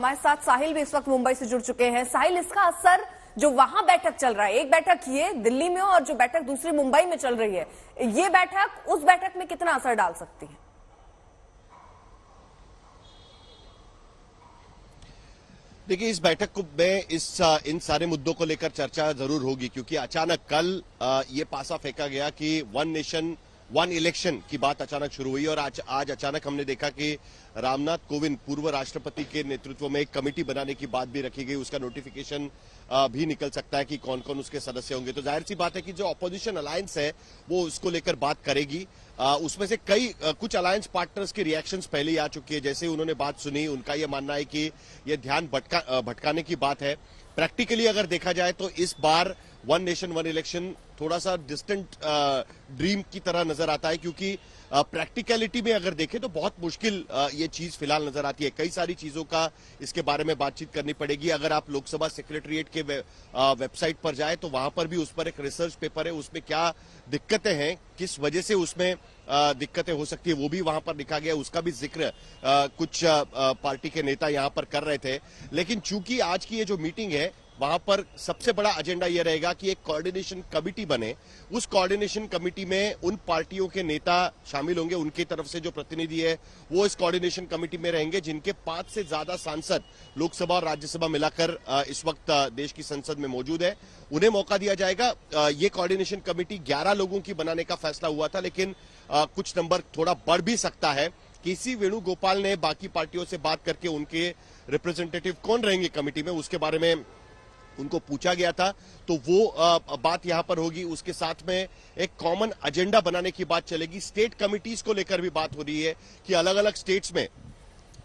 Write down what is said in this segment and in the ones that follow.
हमारे साथ साहिल भी इस वक्त मुंबई से जुड़ चुके हैं। साहिल, इसका असर जो वहां बैठक चल रहा है, एक बैठक ये दिल्ली में और जो बैठक दूसरी मुंबई में चल रही है, ये बैठक उस बैठक में कितना असर डाल सकती है? देखिए, इस बैठक में इन सारे मुद्दों को लेकर चर्चा जरूर होगी, क्योंकि अचानक कल ये पासा फेंका गया कि वन नेशन वन इलेक्शन की बात अचानक शुरू हुई और आज अचानक हमने देखा कि रामनाथ कोविंद पूर्व राष्ट्रपति के नेतृत्व में एक कमेटी बनाने की बात भी रखी गई। उसका नोटिफिकेशन भी निकल सकता है कि कौन कौन उसके सदस्य होंगे। तो जाहिर सी बात है कि जो अपोजिशन अलायंस है वो उसको लेकर बात करेगी। उसमें से कुछ अलायंस पार्टनर्स के रिएक्शंस पहले ही आ चुकी है। जैसे उन्होंने बात सुनी, उनका यह मानना है कि यह ध्यान भटकाने की बात है। प्रैक्टिकली अगर देखा जाए तो इस बार वन नेशन वन इलेक्शन थोड़ा सा डिस्टेंट ड्रीम की तरह नजर आता है, क्योंकि प्रैक्टिकलिटी में अगर देखें तो बहुत मुश्किल ये चीज फिलहाल नजर आती है। कई सारी चीजों का इसके बारे में बातचीत करनी पड़ेगी। अगर आप लोकसभा सेक्रेटरीट के वेबसाइट पर जाए तो वहां पर भी उस पर एक रिसर्च पेपर है, उसमें क्या दिक्कतें हैं, किस वजह से उसमें दिक्कतें हो सकती है, वो भी वहां पर लिखा गया। उसका भी जिक्र कुछ पार्टी के नेता यहां पर कर रहे थे। लेकिन चूंकि आज की ये जो मीटिंग है वहां पर सबसे बड़ा एजेंडा यह रहेगा कि एक कोऑर्डिनेशन कमेटी बने। उस कोऑर्डिनेशन कमेटी में उन पार्टियों के नेता शामिल होंगे, उनकी तरफ से जो प्रतिनिधि है वो इस कोऑर्डिनेशन कमेटी में रहेंगे, जिनके 5 से ज्यादा सांसद लोकसभा और राज्यसभा मिलाकर इस वक्त देश की संसद में मौजूद है। उन्हें मौका दिया जाएगा। ये कोऑर्डिनेशन कमेटी 11 लोगों की बनाने का फैसला हुआ था, लेकिन कुछ नंबर थोड़ा बढ़ भी सकता है। केसी वेणुगोपाल ने बाकी पार्टियों से बात करके उनके रिप्रेजेंटेटिव कौन रहेंगे कमेटी में, उसके बारे में उनको पूछा गया था, तो वो बात यहां पर होगी। उसके साथ में एक कॉमन एजेंडा बनाने की बात चलेगी। स्टेट कमिटीज को लेकर भी बात हो रही है कि अलग अलग स्टेट्स में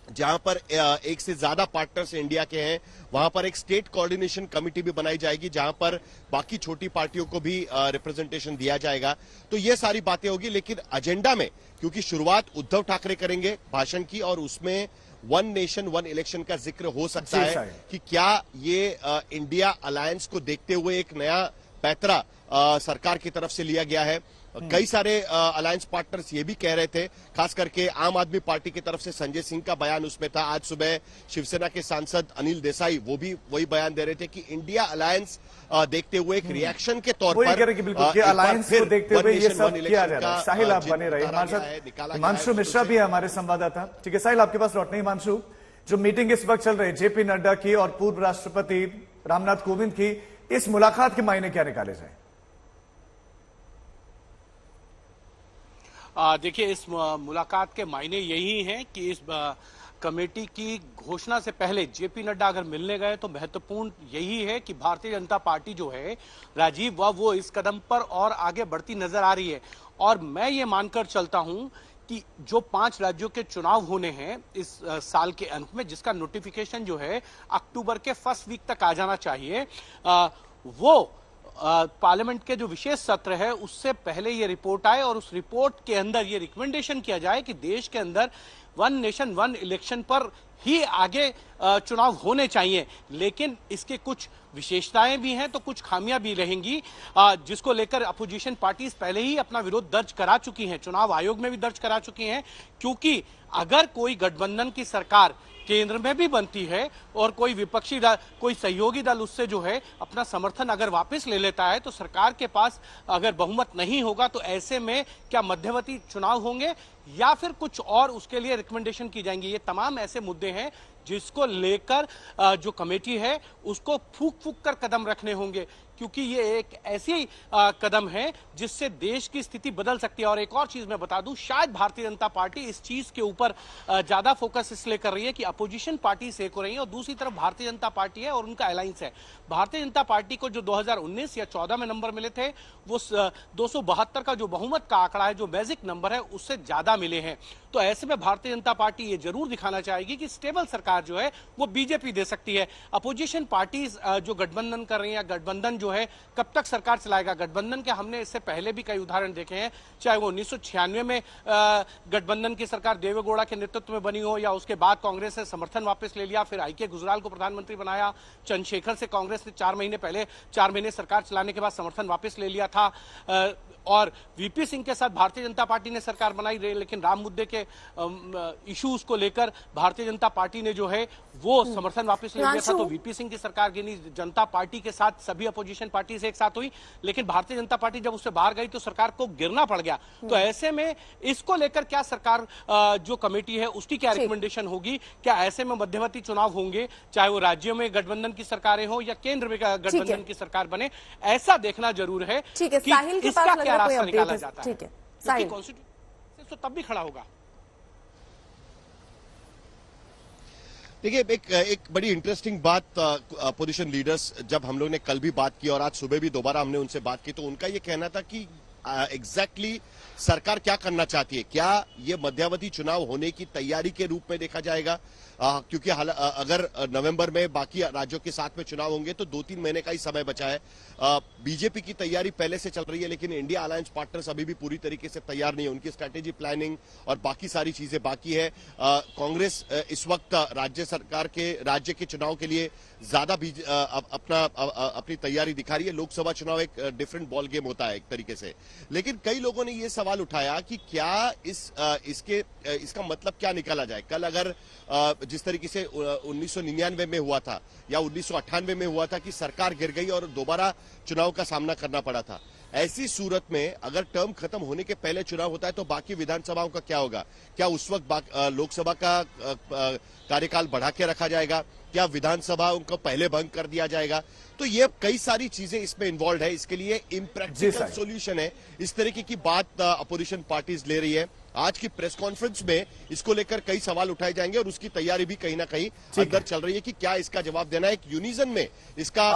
जहां पर एक से ज्यादा पार्टनर्स इंडिया के हैं, वहां पर एक स्टेट कोऑर्डिनेशन कमेटी भी बनाई जाएगी, जहां पर बाकी छोटी पार्टियों को भी रिप्रेजेंटेशन दिया जाएगा। तो ये सारी बातें होगी। लेकिन एजेंडा में, क्योंकि शुरुआत उद्धव ठाकरे करेंगे भाषण की, और उसमें वन नेशन वन इलेक्शन का जिक्र हो सकता है कि क्या ये इंडिया अलायंस को देखते हुए एक नया पैतरा सरकार की तरफ से लिया गया है। कई सारे अलायंस पार्टनर्स ये भी कह रहे थे, खास करके आम आदमी पार्टी की तरफ से संजय सिंह का बयान उसमें था। आज सुबह शिवसेना के सांसद अनिल देसाई वो भी वही बयान दे रहे थे कि इंडिया अलायंस देखते हुए एक रिएक्शन के तौर पर अलायंस को देखते हुए ये सब किया जा रहा है। साहिल, आप बने रहे। हमारे साथ हिमांशु मिश्रा भी है, हमारे संवाददाता। ठीक है साहिल, आपके पास लौटने। हिमांशु, जो मीटिंग इस वक्त चल रही है जेपी नड्डा की और पूर्व राष्ट्रपति रामनाथ कोविंद की, इस मुलाकात के मायने क्या निकाले जाए? देखिए, इस मुलाकात के मायने यही हैं कि इस कमेटी की घोषणा से पहले जेपी नड्डा अगर मिलने गए तो महत्वपूर्ण यही है कि भारतीय जनता पार्टी जो है राजीव, वो इस कदम पर और आगे बढ़ती नजर आ रही है। और मैं ये मानकर चलता हूं कि जो 5 राज्यों के चुनाव होने हैं इस साल के अंत में, जिसका नोटिफिकेशन जो है अक्टूबर के फर्स्ट वीक तक आ जाना चाहिए, वो पार्लियामेंट के जो विशेष सत्र है उससे पहले ये रिपोर्ट आए और उस रिपोर्ट के अंदर ये रिकमेंडेशन किया जाए कि देश के अंदर वन नेशन वन इलेक्शन पर ही आगे चुनाव होने चाहिए। लेकिन इसके कुछ विशेषताएं भी हैं तो कुछ खामियां भी रहेंगी, जिसको लेकर अपोजिशन पार्टीज पहले ही अपना विरोध दर्ज करा चुकी हैं, चुनाव आयोग में भी दर्ज करा चुकी हैं। क्योंकि अगर कोई गठबंधन की सरकार केंद्र में भी बनती है और कोई विपक्षी दल, कोई सहयोगी दल उससे जो है अपना समर्थन अगर वापस ले लेता है, तो सरकार के पास अगर बहुमत नहीं होगा तो ऐसे में क्या मध्यवर्ती चुनाव होंगे या फिर कुछ और उसके लिए रिकमेंडेशन की जाएंगी। ये तमाम ऐसे मुद्दे हैं जिसको लेकर जो कमेटी है उसको फूक फूक कर कदम रखने होंगे, क्योंकि ये एक ऐसी कदम है जिससे देश की स्थिति बदल सकती है। और एक और चीज मैं बता दूं, शायद भारतीय जनता पार्टी इस चीज के ऊपर ज्यादा फोकस इसलिए कर रही है कि अपोजिशन पार्टी से हो रही है और दूसरी तरफ भारतीय जनता पार्टी है और उनका अलायंस है। भारतीय जनता पार्टी को जो 2019 या 14 में नंबर मिले थे वो 272 का जो बहुमत का आंकड़ा है, जो मैजिक नंबर है, उससे ज्यादा मिले हैं। तो ऐसे में भारतीय जनता पार्टी ये जरूर दिखाना चाहेगी कि स्टेबल सरकार जो है वो बीजेपी दे सकती है। अपोजिशन पार्टी जो गठबंधन कर रही है, गठबंधन जो है कब तक सरकार चलाएगा। गठबंधन के हमने इससे पहले भी कई उदाहरण देखे हैं, चाहे वो 1996 में गठबंधन की सरकार देवेगौड़ा के नेतृत्व में बनी हो, या उसके बाद कांग्रेस ने समर्थन वापस ले लिया, फिर आई.के. गुजराल को प्रधानमंत्री बनाया, चंद्रशेखर से कांग्रेस ने 4 महीने सरकार चलाने के बाद समर्थन वापस ले लिया था, और वीपी सिंह के साथ भारतीय जनता पार्टी ने सरकार बनाई रही, लेकिन राम मुद्दे के इश्यूज को लेकर भारतीय जनता पार्टी ने जो है वो समर्थन वापस ले लिया था। तो वीपी सिंह की सरकार गिनी, जनता पार्टी के साथ सभी अपोजिशन पार्टी से एक साथ हुई, लेकिन भारतीय जनता पार्टी जब उससे बाहर गई तो सरकार को गिरना पड़ गया। तो ऐसे में इसको लेकर क्या सरकार जो कमेटी है उसकी क्या रिकमेंडेशन होगी, क्या ऐसे में मध्यवर्ती चुनाव होंगे, चाहे वो राज्यों में गठबंधन की सरकारें हो या केंद्र में गठबंधन की सरकार बने, ऐसा देखना जरूर है कि इसका क्या रास्ता निकाला जाता है। क्योंकि कॉन्स्टिट्यूशन तो तब भी खड़ा होगा। देखिए, एक बड़ी इंटरेस्टिंग बात अपोजिशन लीडर्स, जब हम लोग ने कल भी बात की और आज सुबह भी दोबारा हमने उनसे बात की, तो उनका ये कहना था कि एग्जैक्टली सरकार क्या करना चाहती है, क्या ये मध्यावधि चुनाव होने की तैयारी के रूप में देखा जाएगा, क्योंकि अगर नवंबर में बाकी राज्यों के साथ में चुनाव होंगे तो 2-3 महीने का ही समय बचा है। बीजेपी की तैयारी पहले से चल रही है, लेकिन इंडिया अलायंस पार्टनर्स अभी भी पूरी तरीके से तैयार नहीं है, उनकी स्ट्रैटेजी प्लानिंग और बाकी सारी चीजें बाकी है। कांग्रेस इस वक्त राज्य के चुनाव के लिए ज्यादा अपनी तैयारी दिखा रही है। लोकसभा चुनाव एक डिफरेंट बॉल गेम होता है एक तरीके से, लेकिन कई लोगों ने यह सवाल उठाया कि क्या इसका मतलब क्या निकाला जाए। कल अगर जिस तरीके से 1999 में हुआ था या 1998 में हुआ था कि सरकार गिर गई और दोबारा चुनाव का सामना करना पड़ा था, ऐसी सूरत में अगर टर्म खत्म होने के पहले चुनाव होता है तो बाकी विधानसभाओं का क्या होगा? क्या उस वक्त लोकसभा का कार्यकाल बढ़ा के रखा जाएगा? क्या विधानसभाओं को पहले भंग कर दिया जाएगा? तो ये कई सारी चीजें इसमें इन्वॉल्व है, इसके लिए इम्प्रैक्टिकल सॉल्यूशन है। इस तरीके की बात अपोजिशन पार्टीज ले रही है। आज की प्रेस कॉन्फ्रेंस में इसको लेकर कई सवाल उठाए जाएंगे और उसकी तैयारी भी कहीं ना कहीं अंदर चल रही है कि क्या इसका जवाब देना है। एक यूनिजन में इसका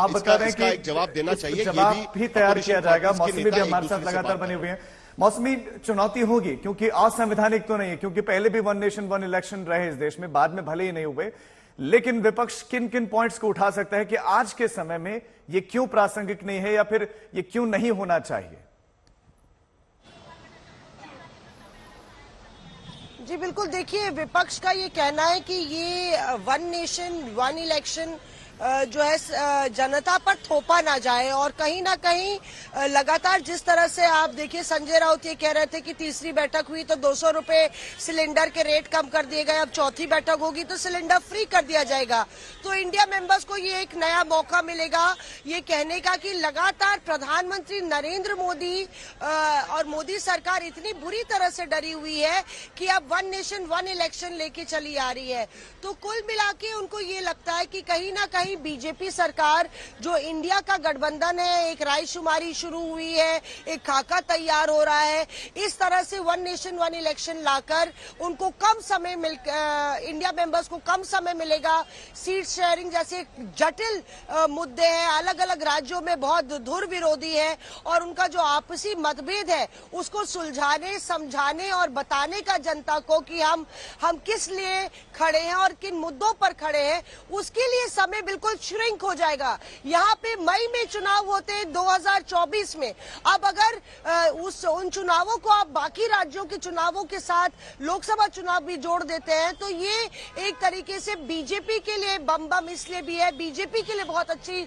एक जवाब देना चाहिए, जवाब भी तैयार किया जाएगा। मौसमी भी हमारे साथ लगातार बने हुए हैं। मौसमी, चुनौती होगी क्योंकि असंवैधानिक तो नहीं है, क्योंकि पहले भी 1 नेशन 1 इलेक्शन रहे इस देश में, बाद में भले ही नहीं हुए, लेकिन विपक्ष किन किन पॉइंट्स को उठा सकता है कि आज के समय में ये क्यों प्रासंगिक नहीं है या फिर ये क्यों नहीं होना चाहिए? जी बिल्कुल, देखिए विपक्ष का ये कहना है कि ये 1 नेशन 1 इलेक्शन जो है जनता पर थोपा ना जाए, और कहीं ना कहीं लगातार जिस तरह से आप देखिए संजय राउत ये कह रहे थे कि तीसरी बैठक हुई तो 200 रुपए सिलेंडर के रेट कम कर दिए गए, अब चौथी बैठक होगी तो सिलेंडर फ्री कर दिया जाएगा। तो इंडिया मेंबर्स को ये एक नया मौका मिलेगा ये कहने का कि लगातार प्रधानमंत्री नरेंद्र मोदी और मोदी सरकार इतनी बुरी तरह से डरी हुई है कि अब 1 नेशन 1 इलेक्शन लेके चली आ रही है। तो कुल मिला के उनको ये लगता है कि कहीं ना कहीं बीजेपी सरकार, जो इंडिया का गठबंधन है, एक रायशुमारी शुरू हुई है, एक खाका तैयार हो रहा है, इस तरह से 1 नेशन 1 इलेक्शन लाकर उनको कम समय इंडिया मेंबर्स को कम समय मिलेगा। सीट शेयरिंग जैसे जटिल मुद्दे हैं, अलग अलग राज्यों में बहुत धुर विरोधी है, और उनका जो आपसी मतभेद है उसको सुलझाने, समझाने और बताने का जनता को कि हम किस लिए खड़े हैं और किन मुद्दों पर खड़े हैं, उसके लिए समय बिल्कुल श्रिंक हो जाएगा। यहाँ पे मई में चुनाव होते हैं 2024 में। अब अगर उन चुनावों को आप बाकी राज्यों के चुनावों के साथ लोकसभा चुनाव भी जोड़ देते हैं तो ये एक तरीके से बीजेपी के लिए बम इसलिए भी है, बीजेपी के लिए बहुत अच्छी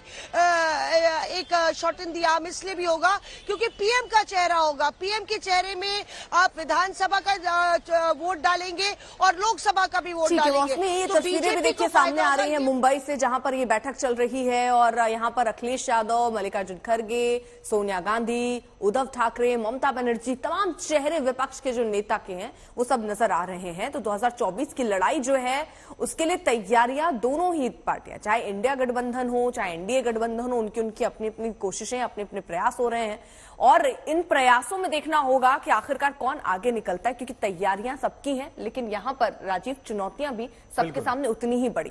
एक शॉट इन द आर्म इसलिए भी होगा क्योंकि पीएम का चेहरा होगा। पीएम के चेहरे में आप विधानसभा का वोट डालेंगे और लोकसभा का भी वोट डालेंगे। ये तस्वीरें भी देखिए सामने आ रही है मुंबई से, जहां पर ये बैठक चल रही है और यहाँ पर अखिलेश यादव, मल्लिकार्जुन खड़गे, सोनिया गांधी, उद्धव ठाकरे, ममता बनर्जी, तमाम चेहरे विपक्ष के जो नेता के हैं वो सब नजर आ रहे हैं। तो 2024 की लड़ाई जो है उसके लिए तैयारियां दोनों ही पार्टियां, चाहे इंडिया गठबंधन हो चाहे एनडीए गठबंधन हो, उनकी अपनी अपनी कोशिशें, अपने अपने प्रयास हो रहे हैं और इन प्रयासों में देखना होगा कि आखिरकार कौन आगे निकलता है, क्योंकि तैयारियां सबकी हैं, लेकिन यहां पर राजीव चुनौतियां भी सबके सामने उतनी ही बड़ी